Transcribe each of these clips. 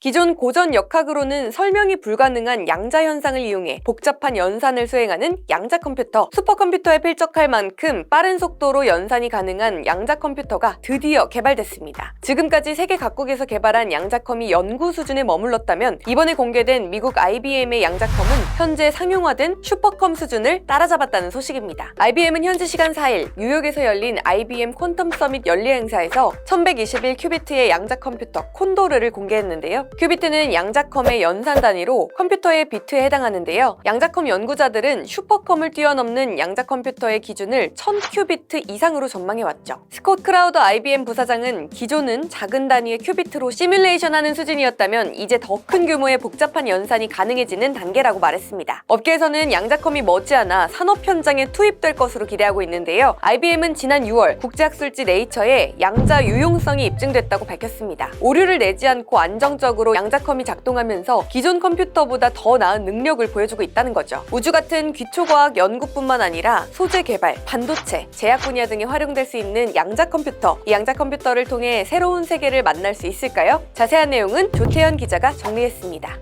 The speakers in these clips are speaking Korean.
기존 고전 역학으로는 설명이 불가능한 양자 현상을 이용해 복잡한 연산을 수행하는 양자 컴퓨터, 슈퍼컴퓨터에 필적할 만큼 빠른 속도로 연산이 가능한 양자 컴퓨터가 드디어 개발됐습니다. 지금까지 세계 각국에서 개발한 양자컴이 연구 수준에 머물렀다면 이번에 공개된 미국 IBM의 양자컴은 현재 상용화된 슈퍼컴 수준을 따라잡았다는 소식입니다. IBM은 현지 시간 4일 뉴욕에서 열린 IBM 퀀텀 서밋 연례 행사에서 1121 큐비트의 양자 컴퓨터 콘도르를 공개했는데요. 큐비트는 양자컴의 연산 단위로 컴퓨터의 비트에 해당하는데요. 양자컴 연구자들은 슈퍼컴을 뛰어넘는 양자 컴퓨터의 기준을 1000큐비트 이상으로 전망해왔죠. 스콧 크라우더 IBM 부사장은 기존은 작은 단위의 큐비트로 시뮬레이션하는 수준이었다면 이제 더 큰 규모의 복잡한 연산이 가능해지는 단계라고 말했습니다. 업계에서는 양자컴이 머지않아 산업 현장에 투입될 것으로 기대하고 있는데요. IBM은 지난 6월 국제학술지 네이처에 양자 유용성이 입증됐다고 밝혔습니다. 오류를 내지 않고 안정적으로 양자컴이 작동하면서 기존 컴퓨터보다 더 나은 능력을 보여주고 있다는 거죠. 우주 같은 기초과학 연구뿐만 아니라 소재 개발, 반도체, 제약 분야 등에 활용될 수 있는 양자 컴퓨터, 이 양자 컴퓨터를 통해 새로운 세계를 만날 수 있을까요? 자세한 내용은 조태현 기자가 정리했습니다.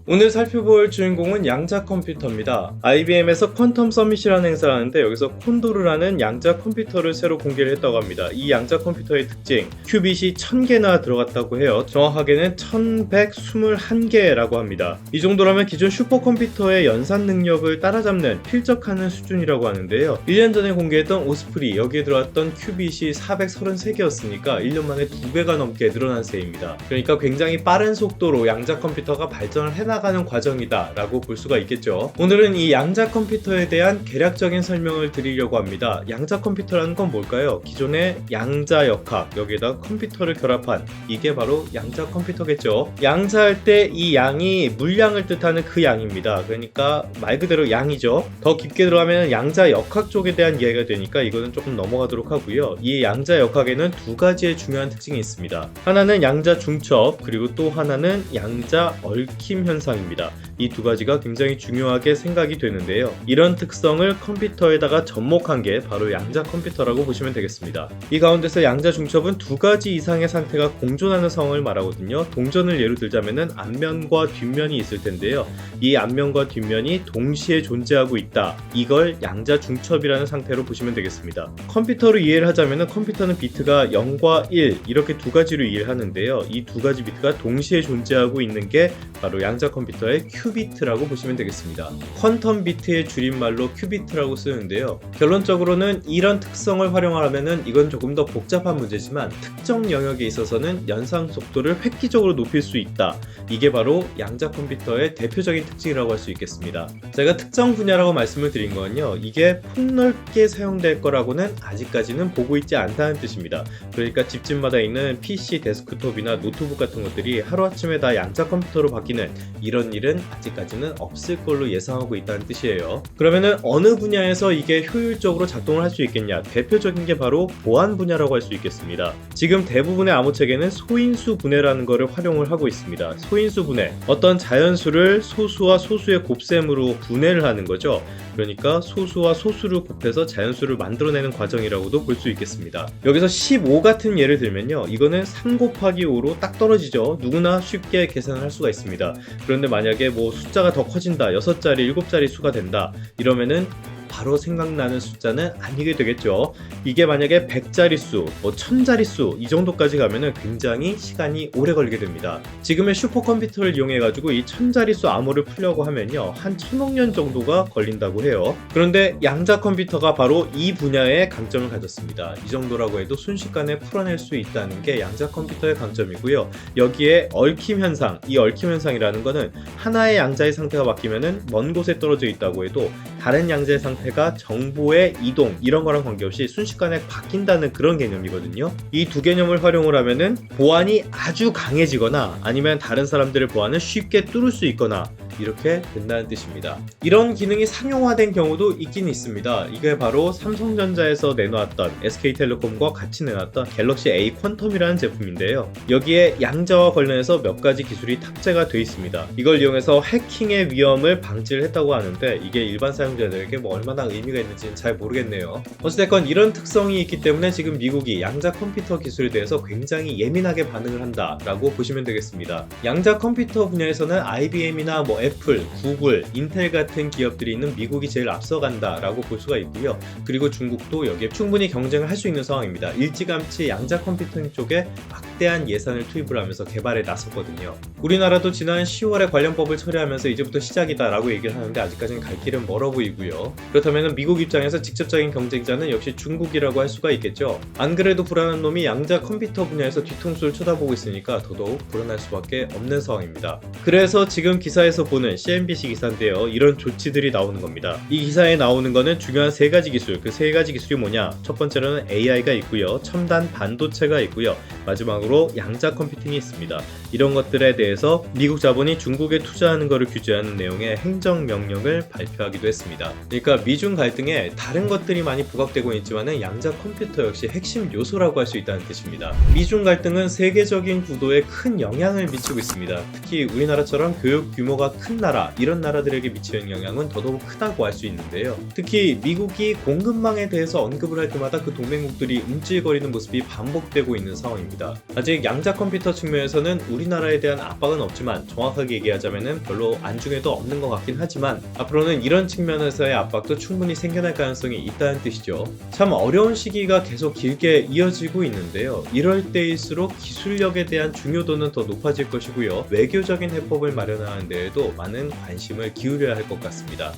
오늘 살펴볼 주인공은 양자 컴퓨터입니다. IBM에서 퀀텀 서밋이라는 행사를 하는데 여기서 콘도르라는 양자 컴퓨터를 새로 공개를 했다고 합니다. 이 양자 컴퓨터의 특징, 큐빗이 1000개나 들어갔다고 해요. 정확하게는 1121개라고 합니다. 이 정도라면 기존 슈퍼컴퓨터의 연산 능력을 따라잡는 필적하는 수준이라고 하는데요. 1년 전에 공개했던 오스프리, 여기에 들어갔던 큐빗이 433개였으니까 1년 만에 2배가 넘게 늘어난 셈입니다. 그러니까 굉장히 빠른 속도로 양자 컴퓨터가 발전을 해나가는 과정이다 라고 볼 수가 있겠죠. 오늘은 이 양자 컴퓨터에 대한 개략적인 설명을 드리려고 합니다. 양자 컴퓨터라는 건 뭘까요? 기존의 양자 역학, 여기에다 컴퓨터를 결합한, 이게 바로 양자 컴퓨터겠죠. 양자할 때 이 양이 물량을 뜻하는 그 양입니다. 그러니까 말 그대로 양이죠. 더 깊게 들어가면 양자 역학 쪽에 대한 이해가 되니까 이거는 조금 넘어가도록 하고요. 이 양자 역학에는 두 가지의 중요한 특징이 있습니다. 하나는 양자 중첩, 그리고 또 하나는 양자 얽힘 현상입니다. 이 두 가지가 굉장히 중요하게 생각이 되는데요. 이런 특성을 컴퓨터에다가 접목한 게 바로 양자 컴퓨터라고 보시면 되겠습니다. 이 가운데서 양자 중첩은 두 가지 이상의 상태가 공존하는 상황을 말하거든요. 동전을 예로 들자면은 앞면과 뒷면이 있을 텐데요. 이 앞면과 뒷면이 동시에 존재하고 있다. 이걸 양자 중첩이라는 상태로 보시면 되겠습니다. 컴퓨터로 이해를 하자면은 컴퓨터는 비트가 0과 1 이렇게 두 가지로 이해를 하는데요. 이 두 가지 비트가 동시에 존재하고 있는 게 바로 양자 컴퓨터의 큐비트라고 보시면 되겠습니다. 퀀텀 비트의 줄임말로 큐비트라고 쓰는데요. 결론적으로는 이런 특성을 활용하려면 이건 조금 더 복잡한 문제지만 특정 영역에 있어서는 연산 속도를 획기적으로 높일 수 있다. 이게 바로 양자 컴퓨터의 대표적인 특징이라고 할 수 있겠습니다. 제가 특정 분야라고 말씀을 드린 건요. 이게 폭넓게 사용될 거라고는 아직까지는 보고 있지 않다는 뜻입니다. 그러니까 집집마다 있는 PC, 데스크톱이나 노트북 같은 것들이 하루아침에 다 양자 컴퓨터로 바뀌는 이런 일은 아직까지는 없을 걸로 예상하고 있다는 뜻이에요. 그러면은 어느 분야에서 이게 효율적으로 작동을 할 수 있겠냐? 대표적인 게 바로 보안 분야라고 할 수 있겠습니다. 지금 대부분의 암호체계는 소인수 분해라는 것을 활용을 하고 있습니다. 소인수 분해, 어떤 자연수를 소수와 소수의 곱셈으로 분해를 하는 거죠. 그러니까 소수와 소수를 곱해서 자연수를 만들어내는 과정이라고도 볼 수 있겠습니다. 여기서 15 같은 예를 들면요. 이거는 3 곱하기 5로 딱 떨어지죠. 누구나 쉽게 계산을 할 수가 있습니다. 그런데 만약에 뭐 숫자가 더 커진다, 6자리, 7자리 수가 된다 이러면은 바로 생각나는 숫자는 아니게 되겠죠. 이게 만약에 100자릿수, 1000자릿수 이 정도까지 가면은 굉장히 시간이 오래 걸리게 됩니다. 지금의 슈퍼컴퓨터를 이용해가지고 이 1000자릿수 암호를 풀려고 하면요. 한 1000억 년 정도가 걸린다고 해요. 그런데 양자 컴퓨터가 바로 이 분야의 강점을 가졌습니다. 이 정도라고 해도 순식간에 풀어낼 수 있다는 게 양자 컴퓨터의 강점이고요. 여기에 얽힘 현상, 이 얽힘 현상이라는 거는 하나의 양자의 상태가 바뀌면은 먼 곳에 떨어져 있다고 해도 다른 양자의 상태가 정보의 이동 이런 거랑 관계없이 순식간에 바뀐다는 그런 개념이거든요. 이 두 개념을 활용을 하면은 보안이 아주 강해지거나 아니면 다른 사람들의 보안을 쉽게 뚫을 수 있거나 이렇게 된다는 뜻입니다. 이런 기능이 상용화된 경우도 있긴 있습니다. 이게 바로 삼성전자에서 내놓았던 SK텔레콤과 같이 내놨던 갤럭시 A 퀀텀이라는 제품인데요. 여기에 양자와 관련해서 몇 가지 기술이 탑재가 되어 있습니다. 이걸 이용해서 해킹의 위험을 방지를 했다고 하는데 이게 일반 사용자들에게 뭐 얼마나 의미가 있는지는 잘 모르겠네요. 어찌됐건 이런 특성이 있기 때문에 지금 미국이 양자 컴퓨터 기술에 대해서 굉장히 예민하게 반응을 한다라고 보시면 되겠습니다. 양자 컴퓨터 분야에서는 IBM이나 뭐 애플, 구글, 인텔 같은 기업들이 있는 미국이 제일 앞서간다라고 볼 수가 있고요. 그리고 중국도 여기에 충분히 경쟁을 할 수 있는 상황입니다. 일찌감치 양자 컴퓨팅 쪽에 막대한 예산을 투입을 하면서 개발에 나섰거든요. 우리나라도 지난 10월에 관련 법을 처리하면서 이제부터 시작이다라고 얘기를 하는데 아직까지는 갈 길은 멀어 보이고요. 그렇다면 미국 입장에서 직접적인 경쟁자는 역시 중국이라고 할 수가 있겠죠. 안 그래도 불안한 놈이 양자 컴퓨터 분야에서 뒤통수를 쳐다보고 있으니까 더더욱 불안할 수밖에 없는 상황입니다. 그래서 지금 기사에서 보는 CNBC 기사인데요. 이런 조치들이 나오는 겁니다. 이 기사에 나오는 거는 중요한 세 가지 기술, 그 세 가지 기술이 뭐냐? 첫 번째로는 AI가 있고요. 첨단 반도체가 있고요. 마지막으로 양자 컴퓨팅이 있습니다. 이런 것들에 대해서 미국 자본이 중국에 투자하는 것을 규제하는 내용의 행정명령을 발표하기도 했습니다. 그러니까 미중 갈등에 다른 것들이 많이 부각되고 있지만 양자 컴퓨터 역시 핵심 요소라고 할 수 있다는 뜻입니다. 미중 갈등은 세계적인 구도에 큰 영향을 미치고 있습니다. 특히 우리나라처럼 교육 규모가 큰 나라, 이런 나라들에게 미치는 영향은 더더욱 크다고 할 수 있는데요. 특히 미국이 공급망에 대해서 언급을 할 때마다 그 동맹국들이 움찔거리는 모습이 반복되고 있는 상황입니다. 아직 양자 컴퓨터 측면에서는 우리나라에 대한 압박은 없지만 정확하게 얘기하자면 별로 안중에도 없는 것 같긴 하지만 앞으로는 이런 측면에서의 압박도 충분히 생겨날 가능성이 있다는 뜻이죠. 참 어려운 시기가 계속 길게 이어지고 있는데요. 이럴 때일수록 기술력에 대한 중요도는 더 높아질 것이고요. 외교적인 해법을 마련하는 데에도 많은 관심을 기울여야 할 것 같습니다.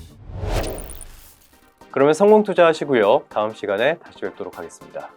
그러면 성공 투자하시고요. 다음 시간에 다시 뵙도록 하겠습니다.